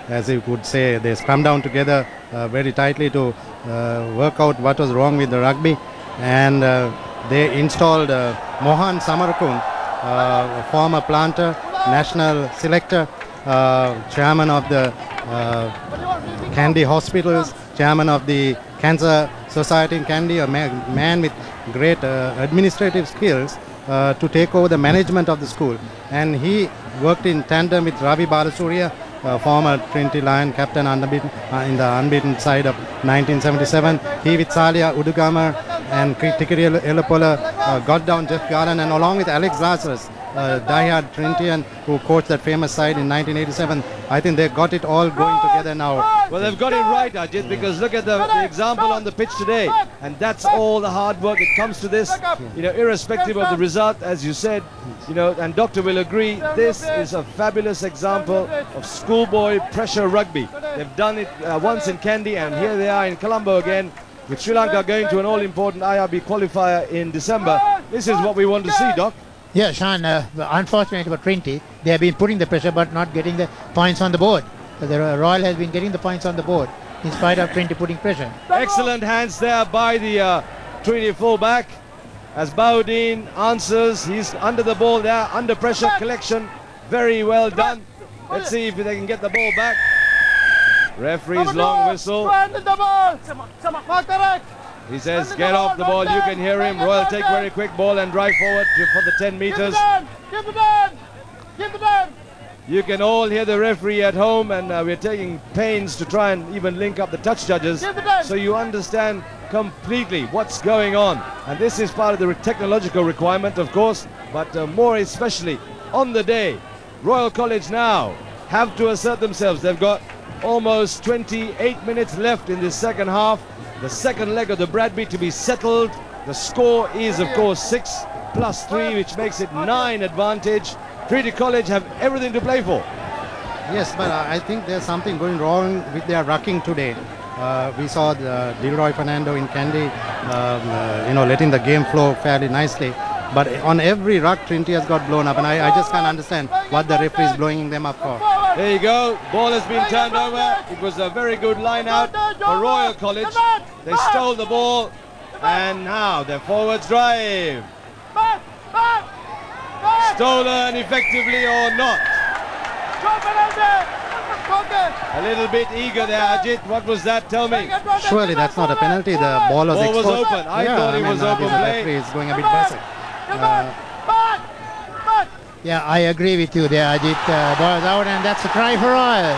as you could say, they scrum down together very tightly to work out what was wrong with the rugby, and they installed Mohan Samarakun, former planter, national selector, chairman of the Kandy Hospitals, chairman of the Cancer Society in Kandy, a man with great administrative skills to take over the management of the school. And he worked in tandem with Ravi Balasuriya, former Trinity Lion captain unbeaten, in the unbeaten side of 1977. He with Salia Udugamar and Tikiri Elapola got down Jeff Garland, and along with Alex Lazarus, diehard Trinitian who coached that famous side in 1987. I think they got it all going together now. Well, they've got it right, Ajit, because look at the example on the pitch today, and that's all the hard work. It comes to this, you know, irrespective of the result, as you said, you know, and Doctor will agree, this is a fabulous example of schoolboy pressure rugby. They've done it once in Kandy, and here they are in Colombo again, with Sri Lanka going to an all-important IRB qualifier in December. This is what we want to see, Doc. Yeah, Sean, unfortunately for Trinity, they have been putting the pressure but not getting the points on the board. So the Royal has been getting the points on the board in spite of Trinity putting pressure. Excellent hands there by the Trinity fullback as Baudin answers. He's under the ball there, under pressure, collection. Very well done. Let's see if they can get the ball back. Referee's long whistle. He says, get off the ball. You can hear him. Royal take very quick ball and drive forward for the 10 meters. You can all hear the referee at home, and we're taking pains to try and even link up the touch judges so you understand completely what's going on. And this is part of the technological requirement, of course, but more especially on the day. Royal College now have to assert themselves. They've got almost 28 minutes left in this second half. The second leg of the Bradby to be settled. The score is, of course, 6+3, which makes it 9 advantage. Trinity College have everything to play for. Yes, but I think there's something going wrong with their rucking today. We saw Dilroy Fernando in Kandy, you know, letting the game flow fairly nicely. But on every ruck, Trinity has got blown up, and I just can't understand what the referee is blowing them up for. There you go. Ball has been turned over. It was a very good line out for Royal College. They stole the ball, and now their forwards drive. Stolen effectively or not. A little bit eager there, Ajit. What was that? Tell me. Surely that's not a penalty. The ball was exposed. Was open. I thought it was open play. The referee is going a bit berserk. Yeah, I agree with you there, Ajit. Ball is out, and that's a try for Royal.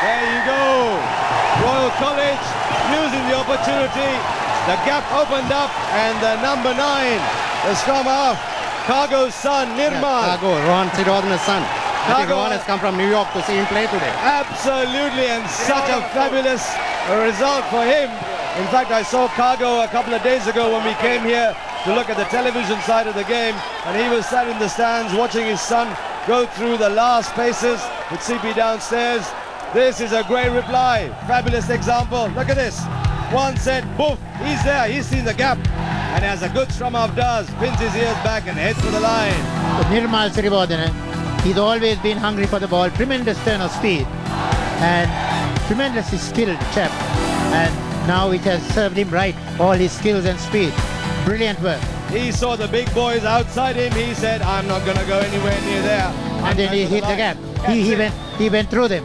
There you go. Royal College using the opportunity. The gap opened up, and the number 9 has come off. Cargo's son, Nirmal. Yeah, Cargo, Ron Sirodhana's son. I think Ron has come from New York to see him play today. Absolutely, and such a fabulous result for him. In fact, I saw Cargo a couple of days ago when we came here to look at the television side of the game, and he was sat in the stands watching his son go through the last paces with CP downstairs. This is a great reply. Fabulous example. Look at this. One set, boof, he's there, he's seen the gap, and as a good scrum half does, pins his ears back and heads for the line. Nirmal Siribodhana, he's always been hungry for the ball, tremendous turn of speed, and tremendously skilled chap, and now it has served him right, all his skills and speed. Brilliant work. He saw the big boys outside him, he said, I'm not going to go anywhere near there. And then he hit the gap. He went through them.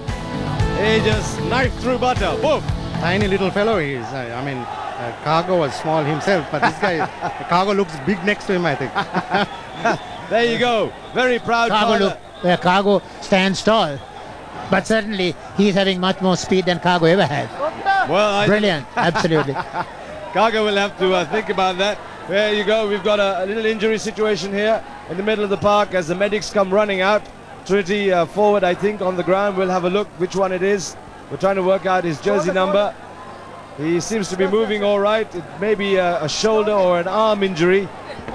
He just knifed through butter, boof. Tiny little fellow he is. I mean, Cargo was small himself, but this guy, Cargo looks big next to him, I think. There you go. Very proud father. Cargo stands tall, but certainly he's having much more speed than Cargo ever had. Well, brilliant, absolutely. Cargo will have to think about that. There you go. We've got a little injury situation here in the middle of the park as the medics come running out. Trinity forward, I think, on the ground. We'll have a look which one it is. We're trying to work out his jersey number. He seems to be moving all right. It may be a shoulder or an arm injury.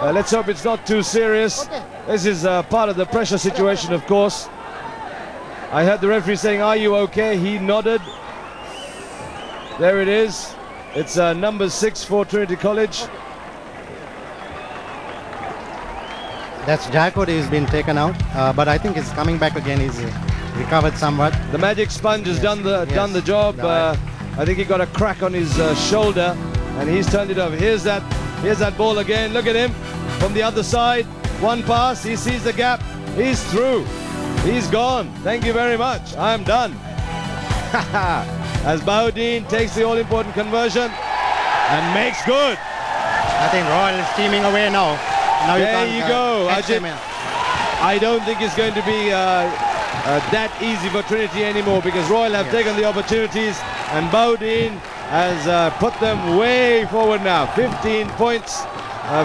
Let's hope it's not too serious. This is part of the pressure situation, of course. I heard the referee saying, are you okay? He nodded. There it is. It's number 6 for Trinity College. That's Jacode, he's been taken out, but I think he's coming back again. recovered somewhat. The magic sponge has done the job. Right. I think he got a crack on his shoulder, and he's turned it over. Here's that ball again. Look at him from the other side. One pass. He sees the gap. He's through. He's gone. Thank you very much. I'm done. As Baudin takes the all-important conversion and makes good. I think Royal is steaming away now. There you go, Ajit. I don't think it's going to be that easy for Trinity anymore, because Royal have taken the opportunities, and Baudin has put them way forward now. 15 points.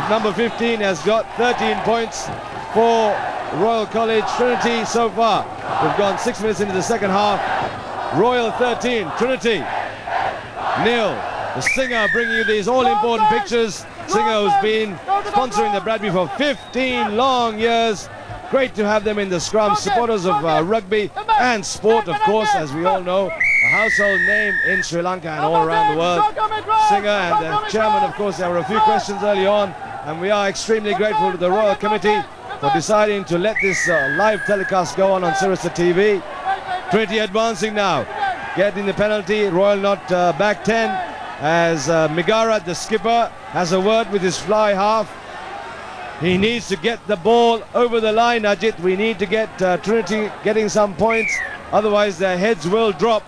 Number 15 has got 13 points for Royal College. Trinity so far, we've gone 6 minutes into the second half. Royal 13, Trinity nil. The Singer bringing you these all-important pictures. Singer, who's been sponsoring the Bradby for 15 long years. Great to have them in the scrum. Supporters of rugby and sport, of course, as we all know. A household name in Sri Lanka and all around the world. Singer and the chairman, of course. There were a few questions early on, and we are extremely grateful to the Royal Committee for deciding to let this live telecast go on Sirisa TV. Trinity advancing now, getting the penalty. Royal not back 10. As Migara, the skipper, has a word with his fly half. He needs to get the ball over the line, Ajit. We need to get Trinity getting some points, otherwise their heads will drop.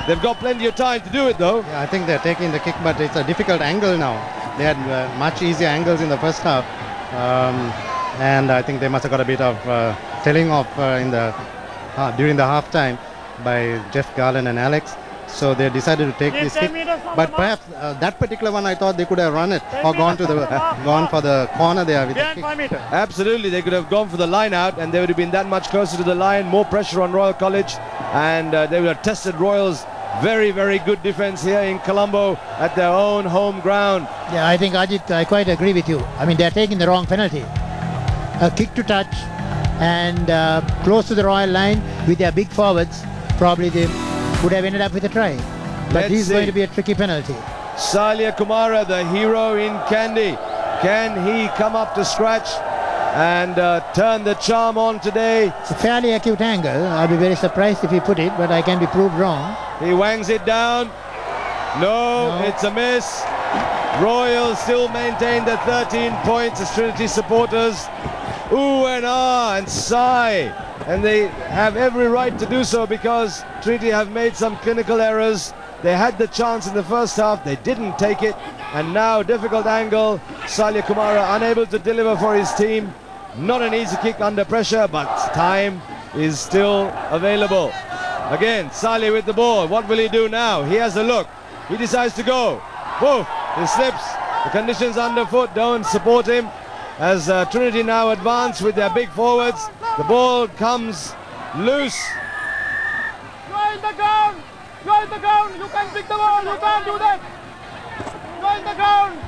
They've got plenty of time to do it, though. Yeah, I think they're taking the kick, but it's a difficult angle now. They had much easier angles in the first half, and I think they must have got a bit of telling off during the half time by Jeff Garland and Alex. So they decided to take this kick, but perhaps that particular one, I thought they could have run it or gone for the corner there with the kick. Absolutely, they could have gone for the line out, and they would have been that much closer to the line. More pressure on Royal College, and they would have tested Royal's very, very good defense here in Colombo at their own home ground. Yeah, I think, Ajit, I quite agree with you. I mean, they're taking the wrong penalty. A kick to touch and close to the Royal line with their big forwards. Probably they would have ended up with a try, but this is going to be a tricky penalty. Salia Kumara, the hero in Kandy, can he come up to scratch and turn the charm on today? It's a fairly acute angle. I'll be very surprised if he put it, but I can be proved wrong. He wangs it down. No, it's a miss. Royal still maintain the 13 points as Trinity supporters ooh and ah and sigh. And they have every right to do so, because Trinity have made some clinical errors. They had the chance in the first half, they didn't take it, and now difficult angle. Salia Kumara unable to deliver for his team. Not an easy kick under pressure, but time is still available. Again, Salia with the ball. What will he do now? He has a look. He decides to go. Woof! He slips. The conditions underfoot don't support him. As Trinity now advance with their big forwards. The ball comes loose. You're in the ground! You're in the ground! You can pick the ball! You can't do that! You're in the ground!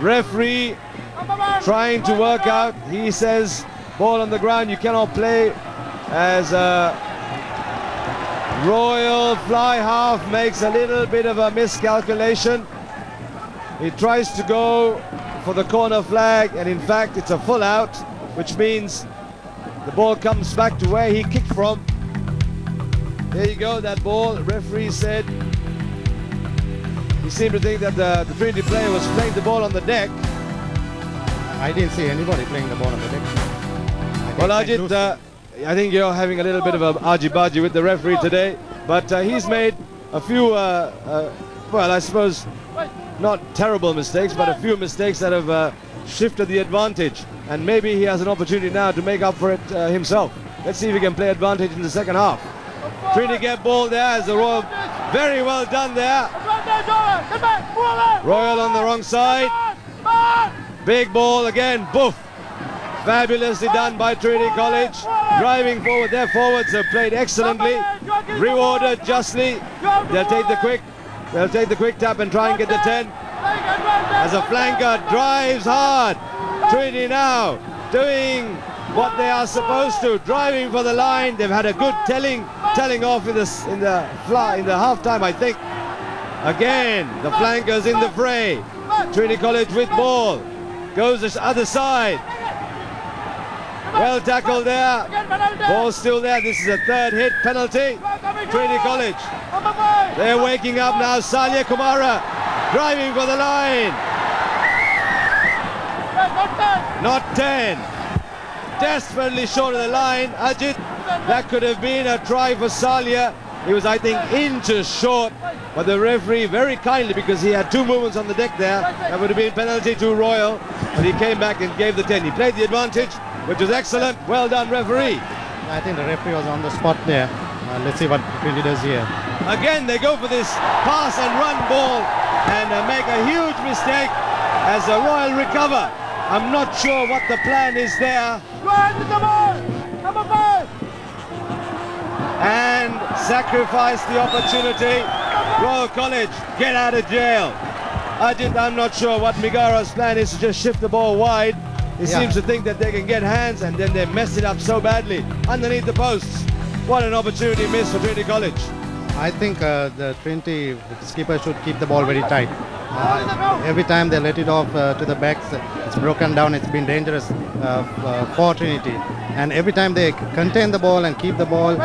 Referee trying to work out. He says, ball on the ground, you cannot play. As Royal fly half makes a little bit of a miscalculation. He tries to go for the corner flag, and in fact it's a full out, which means the ball comes back to where he kicked from. There you go, that ball. Referee said he seemed to think that the Trinity player was playing the ball on the deck. I didn't see anybody playing the ball on the deck. Well, Ajit, I think you're having a little bit of a argy-bargy with the referee today, but he's made a few, well, I suppose, not terrible mistakes, but a few mistakes that have shifted the advantage, and maybe he has an opportunity now to make up for it himself. Let's see if he can play advantage in the second half. Trinity get ball there as the Royal, very well done there. Royal on the wrong side. Big ball again, boof. Fabulously done by Trinity College. Driving forward, their forwards have played excellently. Rewarded justly. They'll take the quick tap and try and get the 10. As a flanker drives hard. Trinity now doing what they are supposed to, driving for the line. They've had a good telling off in the half time, I think. Again, the flankers in the fray. Trinity College with ball. Goes the other side. Well tackled there. Again, penalty. Ball still there. This is a third hit penalty. Trinity College. Number 5. They're waking up now. Salia Kumara driving for the line. Not 10. Desperately short of the line. Ajit, that could have been a try for Salia. He was, I think, inches short. But the referee very kindly, because he had 2 movements on the deck there, that would have been penalty to Royal. But he came back and gave the 10. He played the advantage, which was excellent. Well done, referee. I think the referee was on the spot there. Let's see what Trinity does here. Again, they go for this pass and run ball and make a huge mistake as the Royal recover. I'm not sure what the plan is there. Go ahead with the ball. Number 5. And sacrifice the opportunity. Royal College, get out of jail. Ajit, I'm not sure what Migara's plan is to just shift the ball wide. He seems to think that they can get hands, and then they mess it up so badly underneath the posts. What an opportunity missed for Trinity College. I think the Trinity skipper should keep the ball very tight. Every time they let it off to the backs, it's broken down. It's been dangerous for Trinity. And every time they contain the ball and keep the ball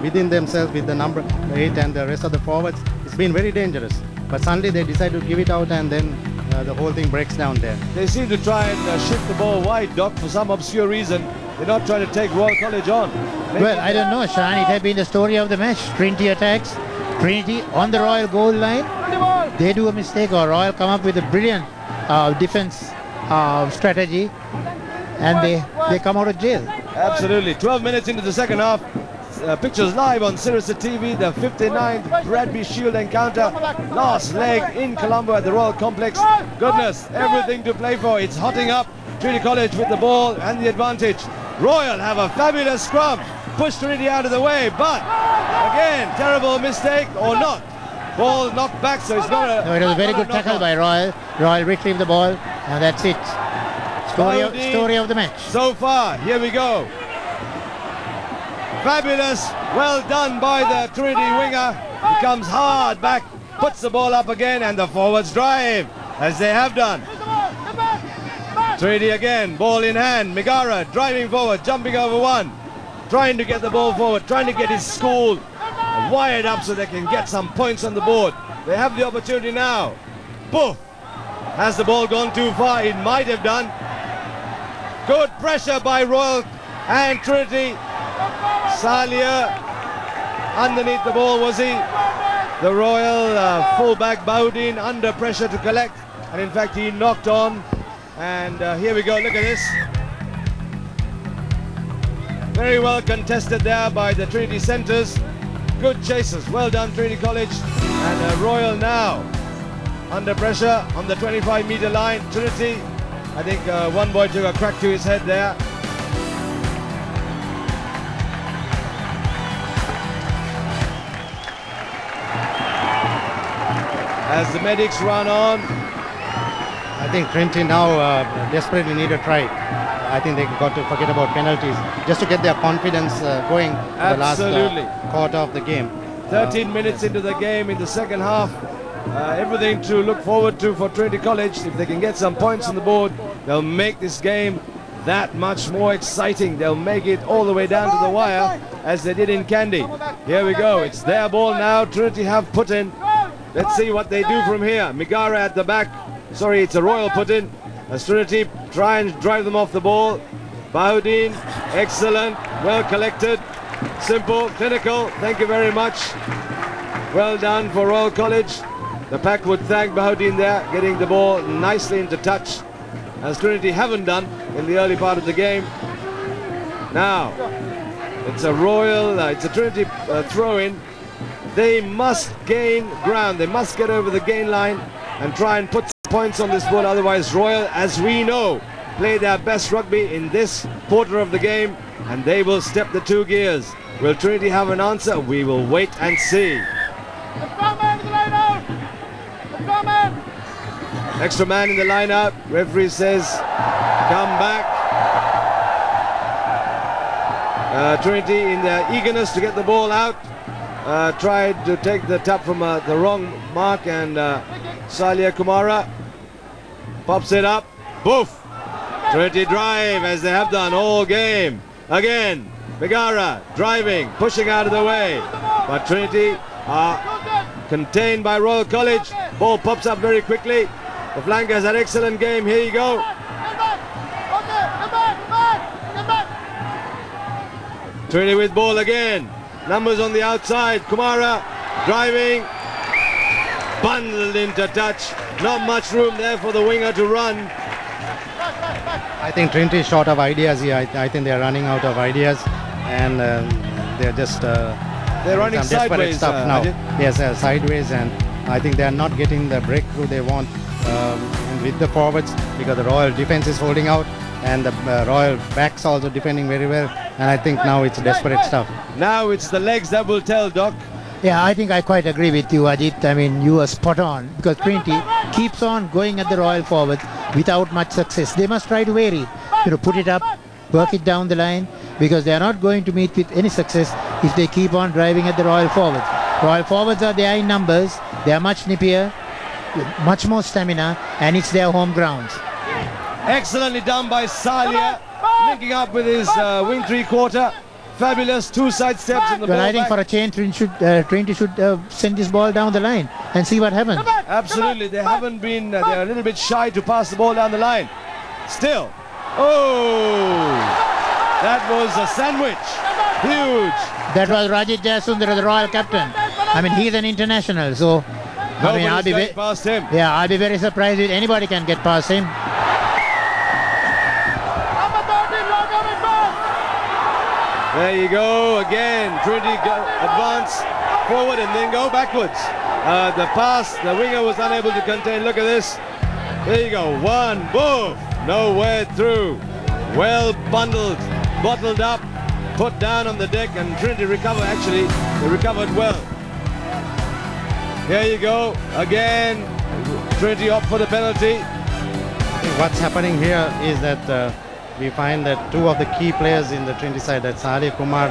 within themselves with the number 8 and the rest of the forwards, it's been very dangerous. But suddenly they decide to give it out, and then the whole thing breaks down there. They seem to try and shift the ball wide, Doc, for some obscure reason. They're not trying to take Royal College on. Well, I don't know, Shan. It had been the story of the match. Trinity attacks. Trinity on the Royal goal line. They do a mistake, or Royal come up with a brilliant defense strategy, and they come out of jail. Absolutely. 12 minutes into the second half. Pictures live on Sirius TV, the 59th Bradby Shield encounter. Last leg in Colombo at the Royal Complex. Goodness, everything to play for. It's hotting up. Trinity College with the ball and the advantage. Royal have a fabulous scrum. Push Trinity out of the way, but again, terrible mistake or not. Ball knocked back, so it's not a... No, it was a very good tackle by Royal. Royal retrieved the ball, and that's it. Story of the match. So far, here we go. Fabulous, well done by the Trinity winger. He comes hard back, puts the ball up again, and the forwards drive, as they have done. Trinity again, ball in hand. Migara driving forward, jumping over one, trying to get the ball forward, trying to get his school wired up so they can get some points on the board. They have the opportunity now. Boof! Has the ball gone too far? It might have done. Good pressure by Royal and Trinity. Salia underneath the ball, was he? The Royal fullback Baudin under pressure to collect, and in fact he knocked on. And here we go, look at this. Very well contested there by the Trinity centres. Good chases, well done Trinity College. And Royal now under pressure on the 25-metre line. Trinity, I think one boy took a crack to his head there. As the medics run on. I think Trinity now desperately need a try. I think they got to forget about penalties just to get their confidence going for the last quarter of the game. 13 minutes into the game in the second half. Everything to look forward to for Trinity College. If they can get some points on the board, they'll make this game that much more exciting. They'll make it all the way down to the wire as they did in Kandy. Here we go. It's their ball now. Trinity have put in. Let's see what they do from here. Migara at the back. Sorry, it's a Royal put in. As Trinity try and drive them off the ball. Baudin, excellent, well collected, simple, clinical. Thank you very much. Well done for Royal College. The pack would thank Baudin there, getting the ball nicely into touch, as Trinity haven't done in the early part of the game. Now, it's a Royal, it's a Trinity throw-in. They must gain ground. They must get over the gain line and try and put points on this board. Otherwise, Royal, as we know, play their best rugby in this quarter of the game, and they will step the 2 gears. Will Trinity have an answer? We will wait and see. Extra man in the line out. Referee says, come back. Trinity, in their eagerness to get the ball out, tried to take the tap from the wrong mark, and Salia Kumara pops it up. Boof! Trinity drive as they have done all game. Again, Megara driving, pushing out of the way. But Trinity are contained by Royal College. Ball pops up very quickly. The flankers had excellent game. Here you go. Trinity with ball again. Numbers on the outside. Kumara driving. Bundled into touch. Not much room there for the winger to run. I think Trinity is short of ideas here. I think they are running out of ideas, and they're just They're running some desperate sideways stuff now. Ajit. Yes, sideways, and I think they are not getting the breakthrough they want with the forwards, because the Royal defense is holding out, and the Royal backs also defending very well. And I think now it's desperate stuff. Now it's the legs that will tell, Doc. Yeah, I think I quite agree with you, Ajit. I mean, you are spot on, because Trinity keeps on going at the Royal forwards without much success. They must try to vary, put it up, work it down the line, because they are not going to meet with any success if they keep on driving at the Royal forwards. Royal forwards are there in numbers, they are much nippier, much more stamina, and it's their home grounds. Excellently done by Salia, linking up with his wing three-quarter. Fabulous two side steps in the ball. But I think back. for a change, Trinity should send this ball down the line and see what happens. Absolutely, they haven't been, they're a little bit shy to pass the ball down the line. Still, oh, that was a sandwich, huge. That was Rajit Jayasundara, the Royal captain. I mean, he's an international, so I mean, Nobody's getting past him. Yeah, I'll be very surprised if anybody can get past him. There you go again. Trinity advance forward and then go backwards. The pass, the winger was unable to contain. Look at this. There you go. One, boom. Nowhere through. Well bundled, bottled up, put down on the deck, and Trinity recovered. Actually, they recovered well. Here you go. Again, Trinity opt for the penalty. What's happening here is that we find that two of the key players in the Trinity side, that's Salih Kumar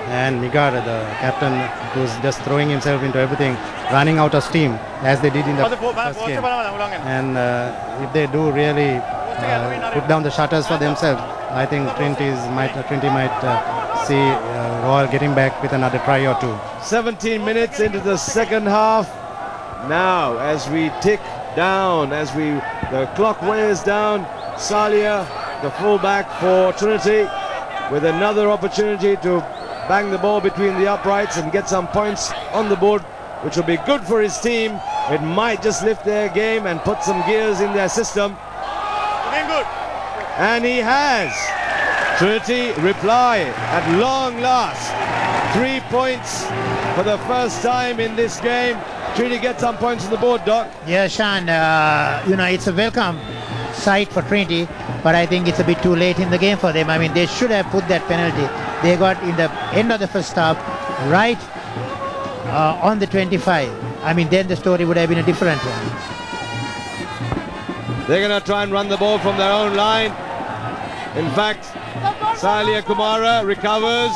and Migara, the captain, who's just throwing himself into everything, running out of steam, as they did in the first game. And if they do really put down the shutters for themselves, I think Trinity might see Royal getting back with another try or two. 17 minutes into the second half. Now, as we tick down, as the clock wears down, Salia, the fullback for Trinity, with another opportunity to bang the ball between the uprights and get some points on the board, which will be good for his team. It might just lift their game and put some gears in their system. And he has. Trinity reply at long last. 3 points for the first time in this game. Trinity gets some points on the board, Doc. Yeah, Sean, it's a welcome sight for Trinity, but I think it's a bit too late in the game for them. I mean, they should have put that penalty. They got in the end of the first half, right on the 25. I mean, then the story would have been a different one. They're going to try and run the ball from their own line. In fact, Salia Kumara recovers.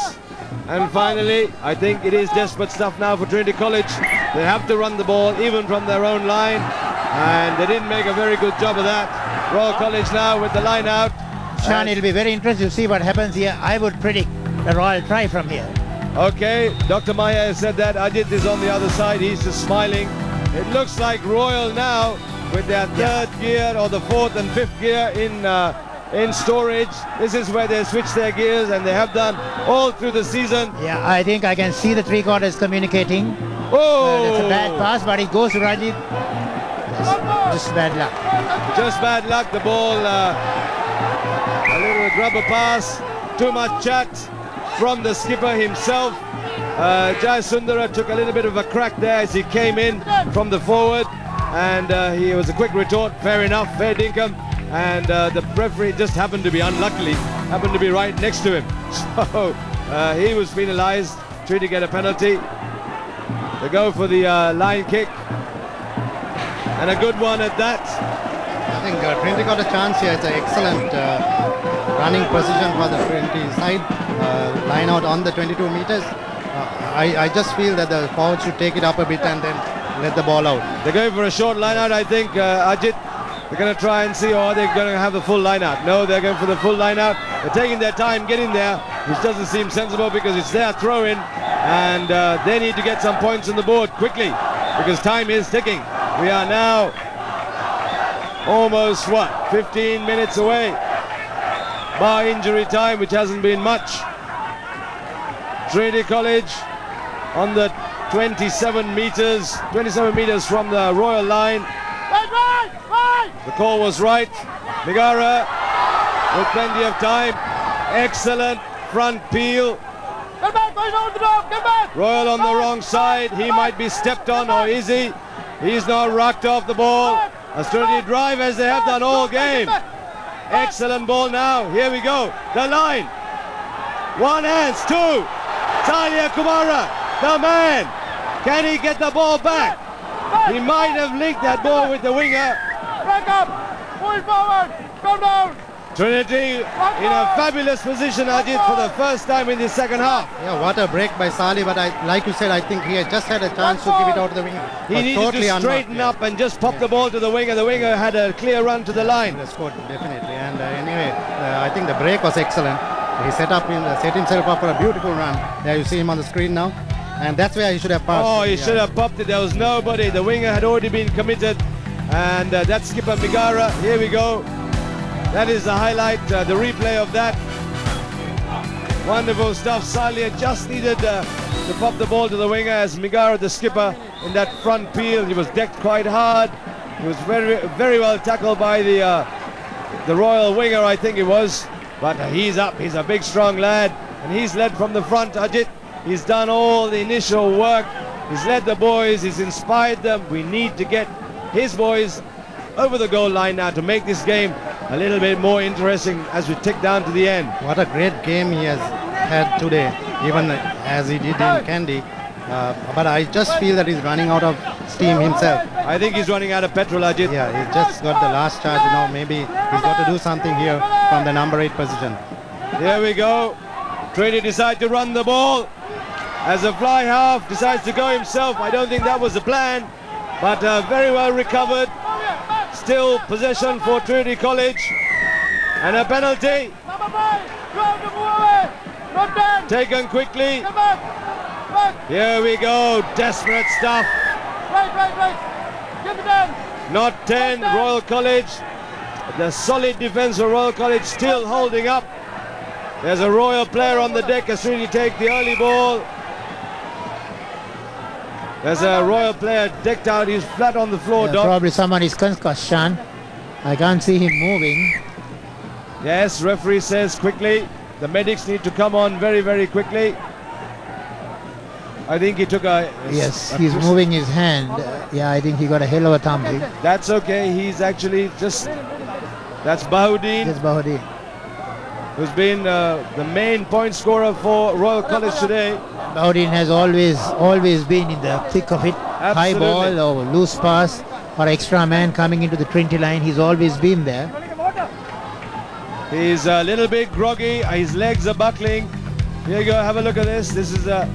And finally, I think it is desperate stuff now for Trinity College. They have to run the ball even from their own line. And they didn't make a very good job of that. Royal College now with the line out. Sean, it'll be very interesting to see what happens here. I would predict a Royal try from here. Okay, Dr. Maya has said that. Ajit is on the other side. He's just smiling. It looks like Royal now with their third gear or the fourth and fifth gear in storage. This is where they switch their gears, and they have done all through the season. Yeah, I think I can see the three quarters communicating. Oh! That's a bad pass, but it goes to Rajit. Just bad luck. Just bad luck. The ball, a little grubber pass. Too much chat from the skipper himself. Jayasundara took a little bit of a crack there as he came in from the forward, and he was a quick retort. Fair enough, fair dinkum. And the referee just happened to be, unluckily, happened to be right next to him. So he was penalised. Trinity get a penalty. They go for the line kick. And a good one at that. I think Trinity got a chance here. It's an excellent running position for the Trinity side. Line out on the 22 meters. I just feel that the forward should take it up a bit and then let the ball out. They're going for a short line out, I think, Ajit. They're going to try and see, or are they going to have the full line out? No, they're going for the full line out. They're taking their time getting there, which doesn't seem sensible because it's their throw-in, and they need to get some points on the board quickly because time is ticking. We are now almost, 15 minutes away, bar injury time, which hasn't been much. Trinity College on the 27 meters from the Royal line. The call was right. Migara with plenty of time. Excellent front peel. Get back, get back. Royal on the wrong side. He might be stepped on, or is he? He's now rocked off the ball. A Trinity drive as they have done all game. Excellent ball now. Here we go. The line. One hands, two. Talia Kumara, the man. Can he get the ball back? He might have linked that ball with the winger. Back up. Pull forward. Come down. Trinity in a fabulous position, Ajit, for the first time in the second half. Yeah, what a break by Salih, but like you said, I think he had just had a chance to give it out to the winger. He needed to straighten up and just pop the ball to the winger. The winger had a clear run to the line. He scored, definitely. And anyway, I think the break was excellent. He set himself up for a beautiful run. There you see him on the screen now. And that's where he should have passed. Oh, he should have popped it. There was nobody. The winger had already been committed. And that's skipper Migara. Here we go. That is the highlight, the replay of that. Wonderful stuff. Salih just needed to pop the ball to the winger as Migara, the skipper, in that front peel. He was decked quite hard. He was very, very well tackled by the Royal winger, I think it was. But he's up. He's a big, strong lad. And he's led from the front, Ajit. He's done all the initial work. He's led the boys. He's inspired them. We need to get his boys over the goal line now to make this game a little bit more interesting as we tick down to the end. What a great game he has had today, even as he did in Kandy. But I just feel that he's running out of steam himself. I think he's running out of petrol, Ajit. Yeah, he's just got the last charge. Maybe he's got to do something here from the number 8 position. Here we go. Trinity decide to run the ball. As a fly half decides to go himself. I don't think that was the plan, but very well recovered. Still possession for Trinity College, and a penalty taken quickly. Here we go, desperate stuff. Not 10, Royal College. The solid defense of Royal College still holding up. There's a Royal player on the deck as Trinity take the early ball. There's a Royal player decked out. He's flat on the floor, Doc. Probably someone is concussed, Sean. I can't see him moving. Yes, referee says quickly. The medics need to come on very, very quickly. I think he took a... Yes, he's moving his hand. Yeah, I think he got a hell of a tumbling. That's okay. He's actually just... That's Bahudin. Yes, Bahudin. Who's been the main point scorer for Royal College today. Bahudin has always been in the thick of it. Absolutely. High ball or loose pass or extra man coming into the Trinity line. He's always been there. He's a little bit groggy. His legs are buckling. Here you go. Have a look at this. This is a...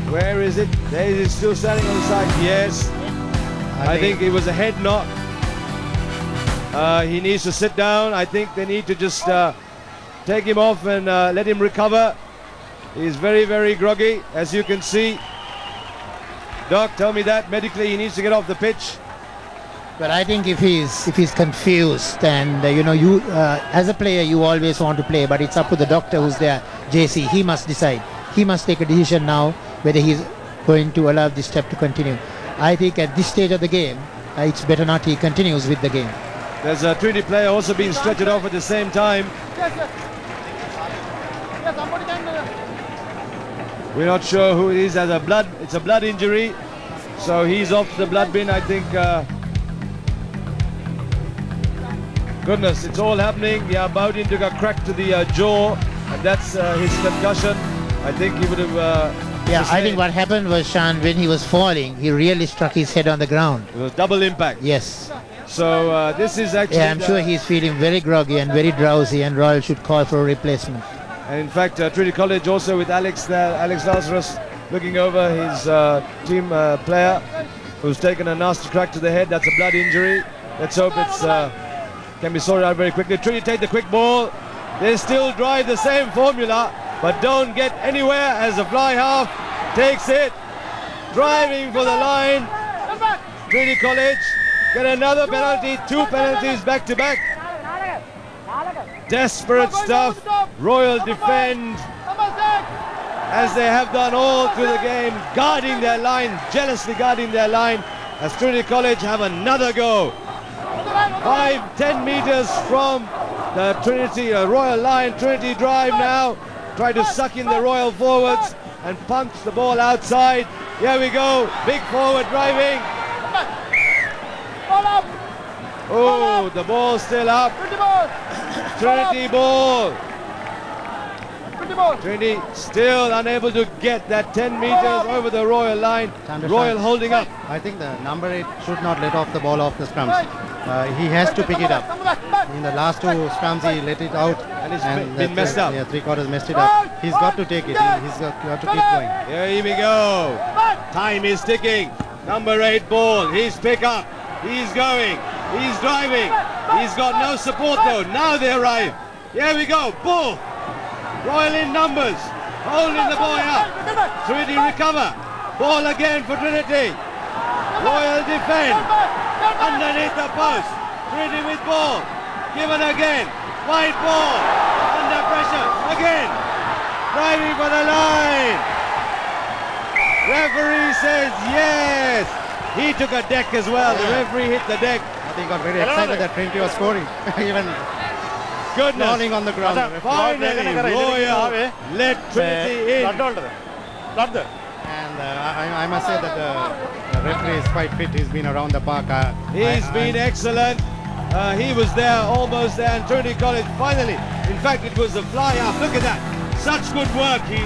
Where is it? There he is, still standing on the side. Yes. I think it was a head knock. He needs to sit down. I think they need to just take him off and let him recover. He's very, very groggy, as you can see. Doc, tell me that medically he needs to get off the pitch. But I think if he's confused, and you as a player you always want to play, but it's up to the doctor who's there, JC. He must decide. He must take a decision now whether he's going to allow this step to continue. I think at this stage of the game, it's better not he continues with the game. There's a Trinity player also being stretched off at the same time. We're not sure who it is. It's a blood injury, so he's off the blood bin. I think. Goodness, it's all happening. Yeah, Bahudin took a crack to the jaw, and that's his concussion. I think he would have. Yeah, I think what happened was, Sean, when he was falling, he really struck his head on the ground. It was double impact. Yes. So this is actually... Yeah, I'm sure he's feeling very groggy and very drowsy, and Royal should call for a replacement. And in fact, Trinity College also with Alex Lazarus looking over his team player. who's taken a nasty crack to the head. That's a blood injury. Let's hope it's can be sorted out very quickly. Trinity take the quick ball. They still drive the same formula, but don't get anywhere as the fly half takes it. Driving for the line. Trinity College get another penalty. 2 penalties back to back. Desperate stuff. Royal defend as they have done all through the game, guarding their line, jealously guarding their line, as Trinity College have another go. 5-10 meters from the Trinity Royal line. Trinity drive now, try to suck in the Royal forwards and punch the ball outside. Here we go, big forward driving. Oh, the ball still up. Trinity ball. Trinity still unable to get that 10 meters over the Royal line. Royal holding up. I think the number 8 should not let off the ball off the scrums. He has to pick it up. In the last 2 scrums he let it out and it's been messed up. Yeah, 3/4 messed it up. He's got to take it. He's got to keep going. Here we go. Time is ticking. Number 8 ball. He's pick up. He's going. He's driving. He's got no support though. Now they arrive. Here we go. Ball. Royal in numbers. Holding the boy up. Trinity recover. Ball again for Trinity. Royal defend. Underneath the post. Trinity with ball. Given again. Wide ball. Under pressure. Again. Driving for the line. Referee says yes. He took a deck as well. The referee hit the deck. I think he got very excited that Trinity was scoring. Even goodness. on the ground. Finally, Royal let Trinity in. And I must say that the referee is quite fit. He's been around the park. He's been excellent. He was there, almost there, and Trinity College finally. In fact, it was a fly up. Look at that. Such good work. He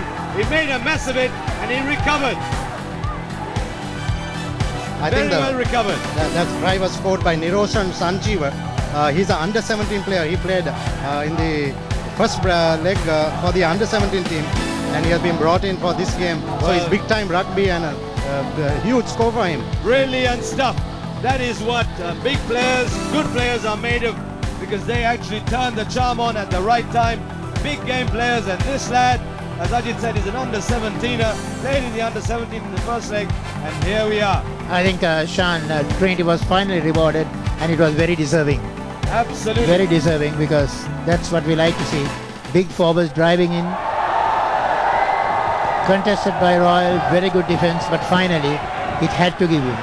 made a mess of it and he recovered. I Very think well recovered. That try was scored by Niroshan Sanjeeva. He's an under-17 player. He played in the first leg for the under-17 team, and he has been brought in for this game. So it's big-time rugby and a huge score for him. Brilliant stuff. That is what big players, good players are made of, because they actually turn the charm on at the right time. Big game players, and this lad, as Ajit said, is an under-17er, played in the under-17 in the first leg, and here we are. I think Sean, Trinity was finally rewarded, and it was very deserving. Absolutely. Very deserving, because that's what we like to see. Big forwards driving in. Contested by Royal, very good defense, but finally it had to give in.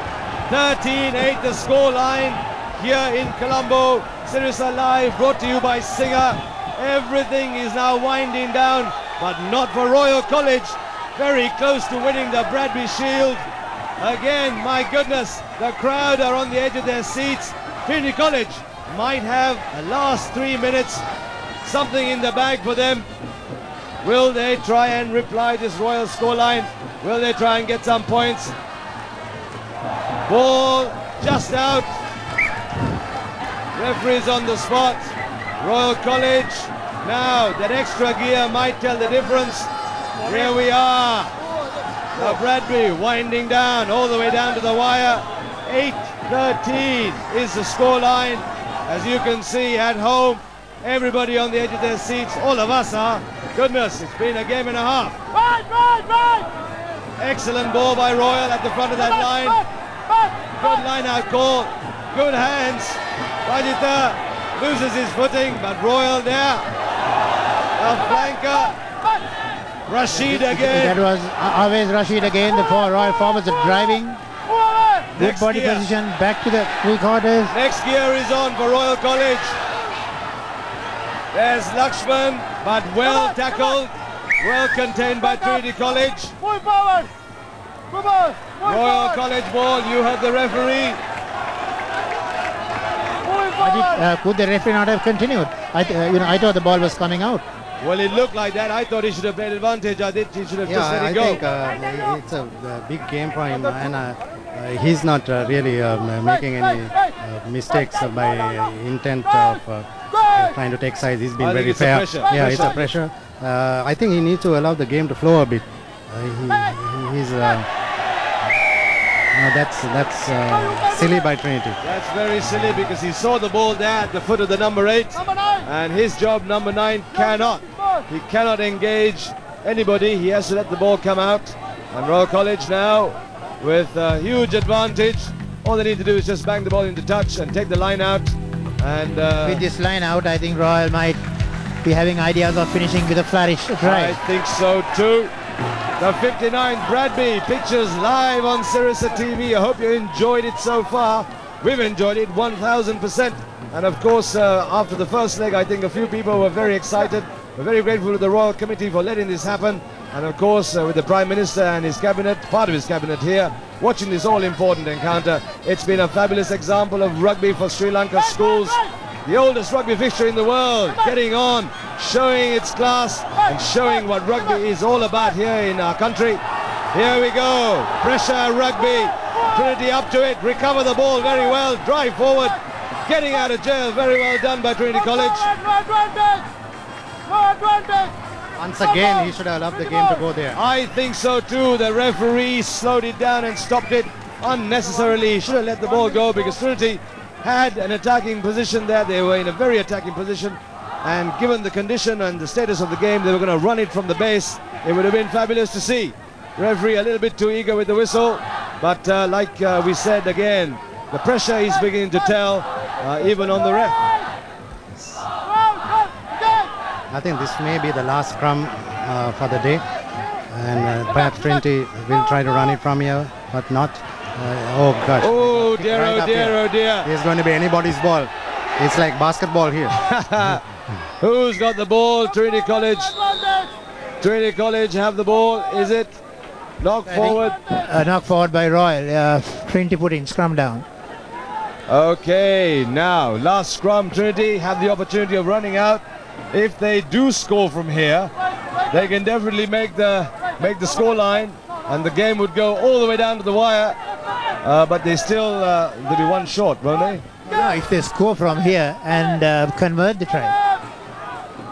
13-8 the score line here in Colombo. Sirisa Live brought to you by Singer. Everything is now winding down, but not for Royal College. Very close to winning the Bradby Shield. Again, my goodness, the crowd are on the edge of their seats. Trinity College might have the last 3 minutes, something in the bag for them. Will they try and reply this Royal scoreline? Will they try and get some points? Ball just out. Referees on the spot. Royal College. Now that extra gear might tell the difference. Here we are. Now Bradby winding down all the way down to the wire. 8-13 is the scoreline. As you can see at home, everybody on the edge of their seats. All of us are. Goodness, it's been a game and a half. Excellent ball by Royal at the front of that line. Good line out call. Good hands. Rajita loses his footing, but Royal there. A flanker. Rashid again. That was always Rashid again. The Royal forwards are driving. Good Next body gear. position. Back to the 3/4. Next gear is on for Royal College. There's Lakshman, but well tackled. Well contained by Trinity College. Move forward. Move on. Royal College ball. You heard the referee. Could the referee not have continued? I thought the ball was coming out. Well, it looked like that. I thought he should have played advantage. I think he should have just let I it go. think it's a big game for him, and he's not really making any mistakes by intent of trying to take sides. He's been I think very it's a fair. pressure. Yeah, Pressure. it's a pressure. I think he needs to allow the game to flow a bit. He's That's silly by Trinity. That's very silly because he saw the ball there at the foot of the number 8, Number 9. and his job, number 9, he cannot engage anybody. He has to let the ball come out. And Royal College now with a huge advantage. All they need to do is just bang the ball into touch and take the line out. And With this line out, I think Royal might be having ideas of finishing with a flourish I drive. think so too. The 59th Bradby pictures live on Sirisa TV. I hope you enjoyed it so far. We've enjoyed it 1000%. And of course, after the first leg, I think a few people were very excited. We're very grateful to the Royal Committee for letting this happen. And of course, with the Prime Minister and his cabinet, part of his cabinet here, watching this all-important encounter. It's been a fabulous example of rugby for Sri Lanka schools. The oldest rugby fixture in the world, getting on, showing its class and showing what rugby is all about here in our country. Here we go, pressure rugby, Trinity up to it, recover the ball very well, drive forward, getting out of jail, very well done by Trinity College. No advantage. Once again, he should have allowed the game to go there. I think so too, the referee slowed it down and stopped it unnecessarily. He should have let the ball go because Trinity had an attacking position there. They were in a very attacking position, and given the condition and the status of the game, they were going to run it from the base. It would have been fabulous to see. Referee a little bit too eager with the whistle, but like we said again, the pressure is beginning to tell even on the ref. I think this may be the last scrum for the day, and perhaps Trinity will try to run it from here, but not. Oh gosh. Oh dear, Right oh up dear, here. oh dear. It's going to be anybody's ball. It's like basketball here. Who's got the ball? Trinity College. Trinity College have the ball. Is it knocked forward? Knocked forward by Royal. Trinity put in scrum down. Okay, now last scrum. Trinity have the opportunity of running out. If they do score from here, they can definitely make the score line, and the game would go all the way down to the wire. But they still they'll be one short, won't they? No, if they score from here and convert the try,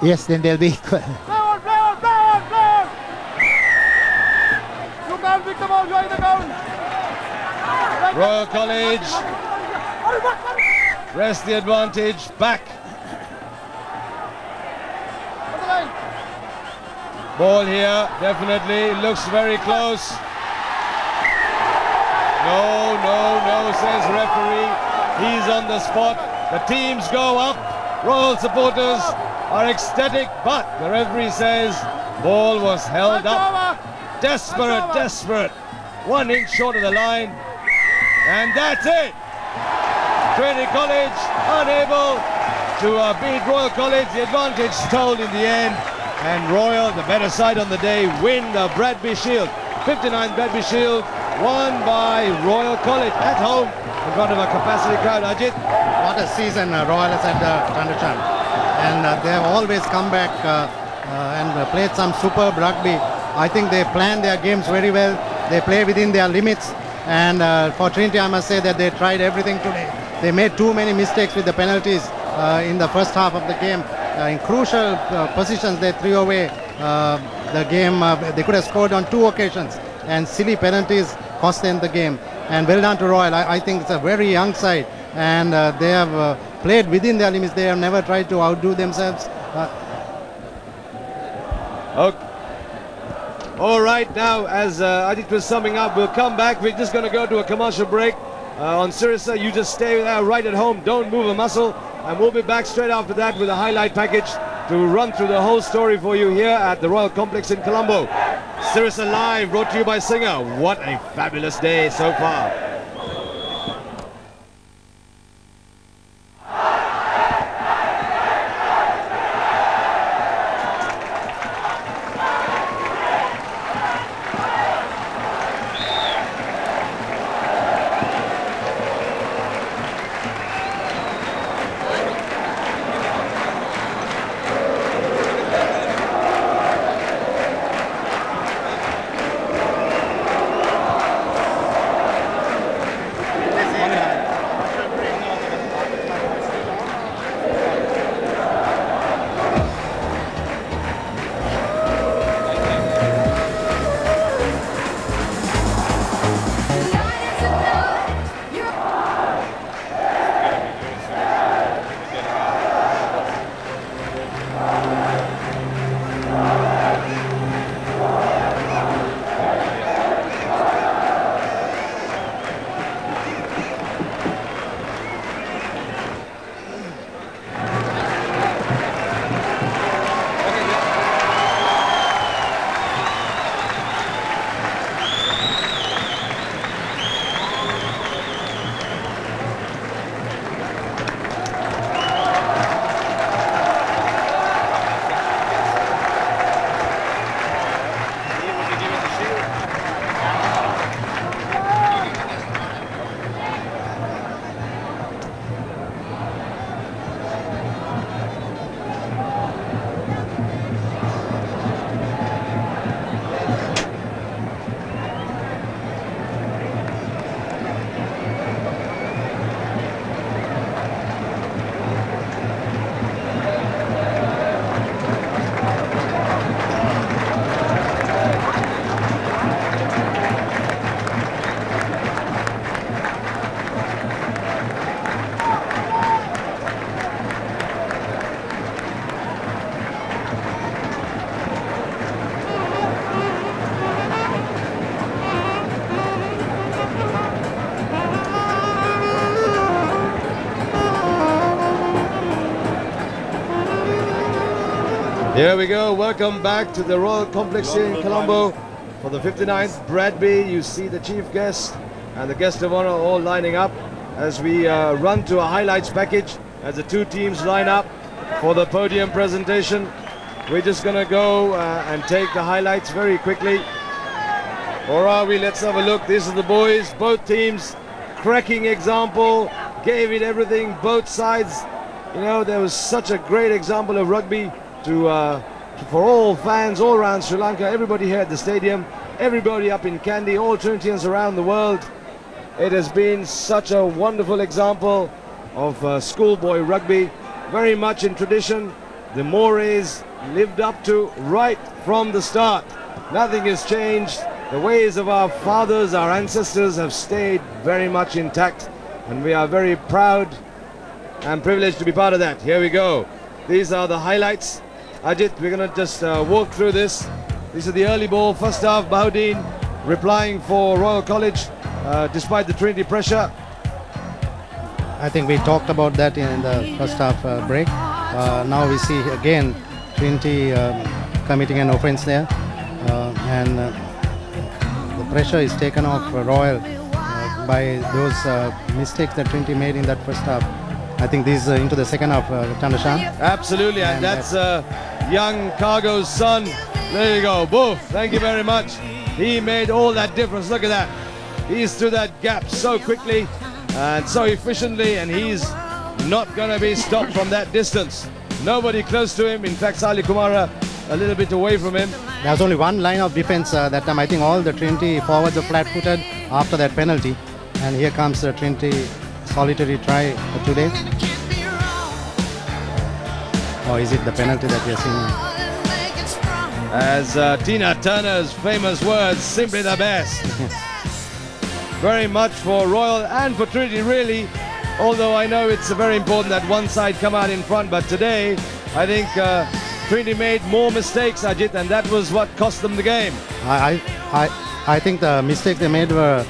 yes, then they'll be equal. Play on. You can't pick the ball, join the ground. Royal College press the advantage back. Ball here, definitely, looks very close. No, says referee. He's on the spot. The teams go up. Royal supporters are ecstatic, but the referee says ball was held up. Desperate. 1 inch short of the line. And that's it. Trinity College unable to beat Royal College. The advantage told in the end. And Royal, the better side on the day, win the Bradby Shield. 59th Bradby Shield, won by Royal College at home in front of a capacity crowd. Ajit? What a season Royal has had, Chandrachan. And they have always come back and played some superb rugby. I think they planned their games very well. They play within their limits. And for Trinity, I must say that they tried everything today. They made too many mistakes with the penalties in the first half of the game. In crucial positions, they threw away the game. They could have scored on 2 occasions, and silly penalties cost them the game. And well done to Royal. I think it's a very young side, and they have played within their limits. They have never tried to outdo themselves. Okay. All right, now as Ajit was summing up, we'll come back. We're just going to go to a commercial break on Sirisa. You just stay there right at home. Don't move a muscle. And we'll be back straight after that with a highlight package to run through the whole story for you here at the Royal Complex in Colombo. Sirisa Live, brought to you by Singer. What a fabulous day so far. Here we go. Welcome back to the Royal Complex here in Colombo for the 59th Bradby. You see the chief guest and the guest of honor all lining up as we run to a highlights package as the two teams line up for the podium presentation. We're just going to go and take the highlights very quickly. Or are we? Let's have a look. These are the boys. Both teams, cracking example, gave it everything, both sides. You know, there was such a great example of rugby for all fans all around Sri Lanka, everybody here at the stadium, everybody up in Kandy, all Trinitians around the world. It has been such a wonderful example of schoolboy rugby, very much in tradition. The mores lived up to right from the start. Nothing has changed. The ways of our fathers, our ancestors have stayed very much intact, and we are very proud and privileged to be part of that. Here we go. These are the highlights. Ajit, we're going to just walk through this. These are the early ball, first half. Bahudin replying for Royal College despite the Trinity pressure. I think we talked about that in the first half break. Now we see again Trinity committing an offence there, and the pressure is taken off Royal by those mistakes that Trinity made in that first half. I think this is into the second half, Tandashan. Absolutely, and that's young Cargo's son. There you go, Boof. Thank you very much. He made all that difference. Look at that. He's through that gap so quickly and so efficiently, and he's not going to be stopped from that distance. Nobody close to him. In fact, Sali Kumara a little bit away from him. There's only one line of defense that time. I think all the Trinity forwards are flat-footed after that penalty. And here comes the Trinity solitary try for today. Or is it the penalty that we are seeing? As Tina Turner's famous words, simply the best. Very much for Royal and for Trinity, really. Although I know it's very important that one side come out in front, but today I think Trinity made more mistakes, Ajit, and that was what cost them the game. I think the mistakes they made were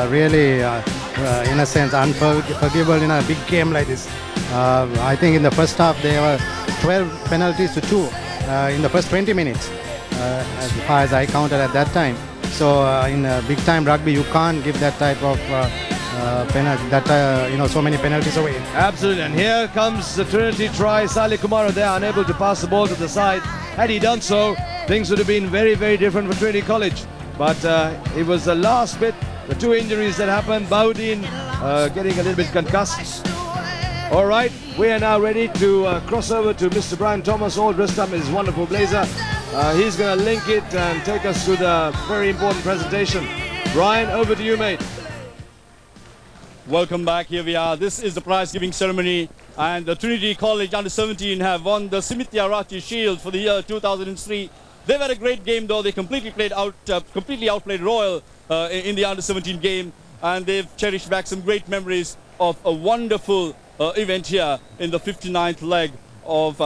really, in a sense, unforgivable in a big game like this. I think in the first half there were 12 penalties to 2 in the first 20 minutes, as far as I counted at that time. So in big time rugby, you can't give that type of penalty, so many penalties away. Absolutely, and here comes the Trinity try. Sali Kumara there, unable to pass the ball to the side. Had he done so, things would have been very, very different for Trinity College. But it was the last bit, the two injuries that happened. Bahudin getting a little bit concussed. All right, we are now ready to cross over to Mr. Brian Thomas, all dressed up in his wonderful blazer. He's going to link it and take us through the very important presentation. Brian, over to you, mate. Welcome back. Here we are. This is the prize giving ceremony, and the Trinity College under-17 have won the Bradby Shield for the year 2003. They've had a great game, though. They completely outplayed Royal in the under-17 game, and they've cherished back some great memories of a wonderful event here in the 59th leg of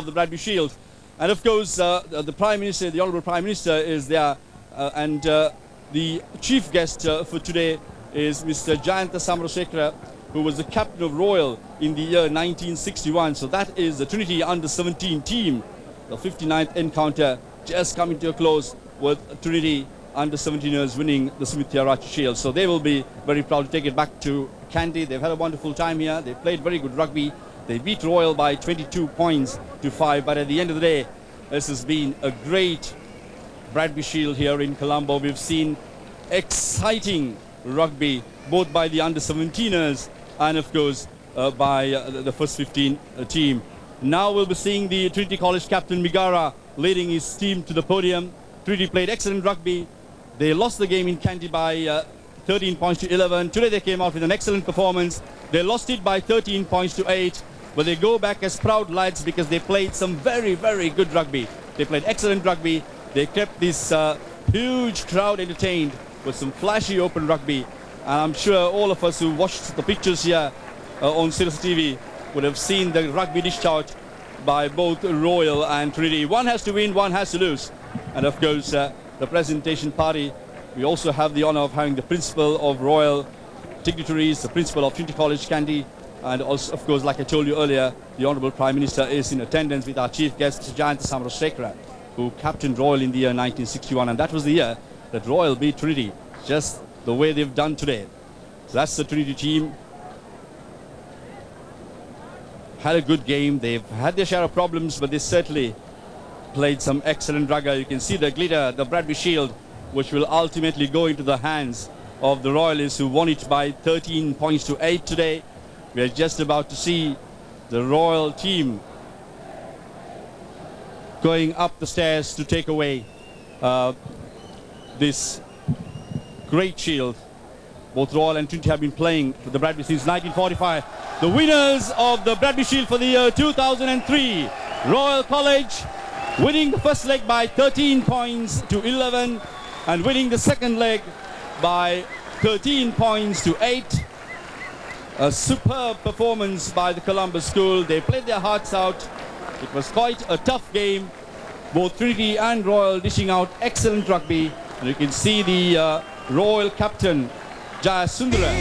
the Bradby Shield. And of course, the Prime Minister, the Honourable Prime Minister, is there, and the chief guest for today is Mr. Jayanta Samarasekara, who was the captain of Royal in the year 1961. So that is the Trinity under-17 team. The 59th encounter just coming to a close with Trinity under-17ers winning the Bradby Shield. So they will be very proud to take it back to Kandy. They've had a wonderful time here. They played very good rugby. They beat Royal by 22 points to 5. But at the end of the day, this has been a great Bradby Shield here in Colombo. We've seen exciting rugby, both by the under-17ers and, of course, by the first 15 team. Now we'll be seeing the Trinity College captain Migara leading his team to the podium. Trinity played excellent rugby. They lost the game in Kandy by 13 points to 11. Today they came out with an excellent performance. They lost it by 13 points to 8. But they go back as proud lads because they played some very, very good rugby. They played excellent rugby. They kept this huge crowd entertained with some flashy open rugby. And I'm sure all of us who watched the pictures here on Sirius TV would have seen the rugby dished out by both Royal and Trinity. One has to win, one has to lose. And of course, the presentation party, we also have the honor of having the principal of Royal dignitaries, the principal of Trinity College Kandy, And also, of course, like I told you earlier, the Honourable Prime Minister is in attendance with our chief guest, Mr. Jayanta Samarasekara, who captained Royal in the year 1961. And that was the year that Royal beat Trinity, just the way they've done today. So that's the Trinity team. Had a good game. They've had their share of problems, but they certainly played some excellent rugby. You can see the glitter, the Bradby Shield, which will ultimately go into the hands of the Royalists, who won it by 13 points to 8 today. We are just about to see the Royal team going up the stairs to take away this great shield. Both Royal and Trinity have been playing for the Bradby since 1945. The winners of the Bradby Shield for the year 2003, Royal College, winning the first leg by 13 points to 11 and winning the second leg by 13 points to 8. A superb performance by the Colombo school. They played their hearts out. It was quite a tough game. Both Trinity and Royal dishing out excellent rugby. And you can see the Royal captain, Jaya Sundaram.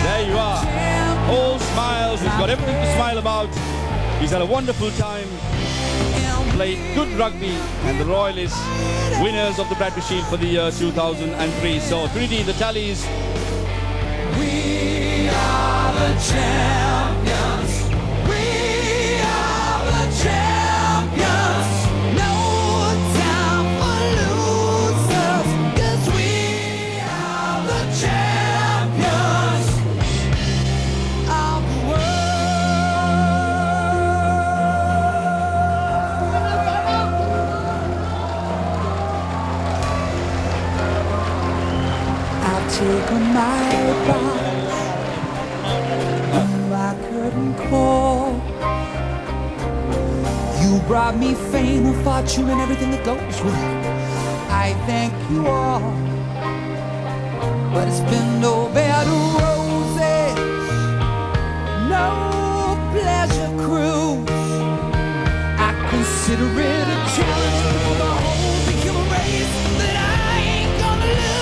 There you are. All smiles. He's got everything to smile about. He's had a wonderful time. Played good rugby. And the Royalists, winners of the Bradby Shield for the year 2003. So Trinity, the tallies. We are the champions. We are the champions. No time for losers, 'cause we are the champions of the I've taken my advice. I couldn't call. You brought me fame and fortune and everything that goes with it. I thank you all, but it's been no bed of roses, no pleasure cruise. I consider it a challenge for the whole human race that I ain't gonna lose.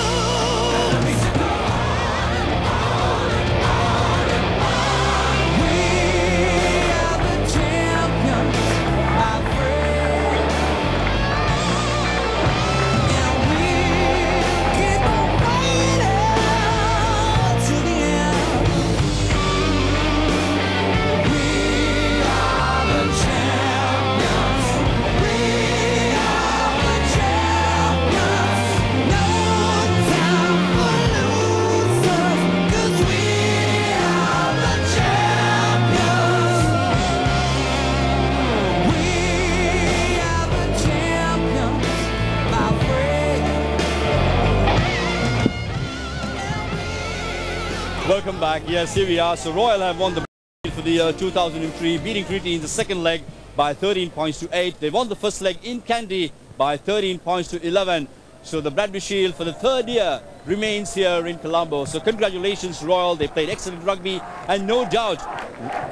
Welcome back. Yes, here we are. So Royal have won the for the year 2003, beating Trinity in the second leg by 13 points to 8. They won the first leg in Kandy by 13 points to 11. So the Bradby Shield for the third year remains here in Colombo. So congratulations, Royal. They played excellent rugby, and no doubt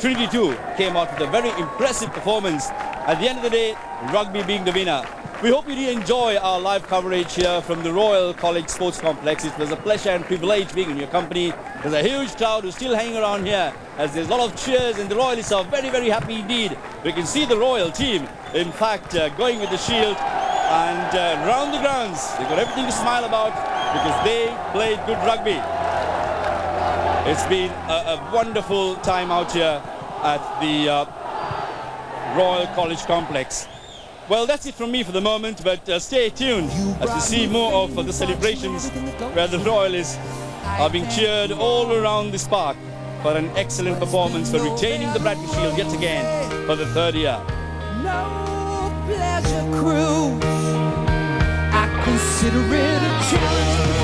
Trinity too came out with a very impressive performance. At the end of the day, rugby being the winner. We hope you did enjoy our live coverage here from the Royal College Sports Complex. It was a pleasure and privilege being in your company. There's a huge crowd who's still hanging around here as there's a lot of cheers, and the Royalists are very, very happy indeed. We can see the Royal team, in fact, going with the shield and round the grounds. They've got everything to smile about because they played good rugby. It's been a wonderful time out here at the Royal College Complex. Well, that's it from me for the moment, but stay tuned as we see more of the celebrations where the Royalists are being cheered all around this park for an excellent performance for retaining the Bradby Shield yet again for the third year. No pleasure cruise. I consider it a challenge.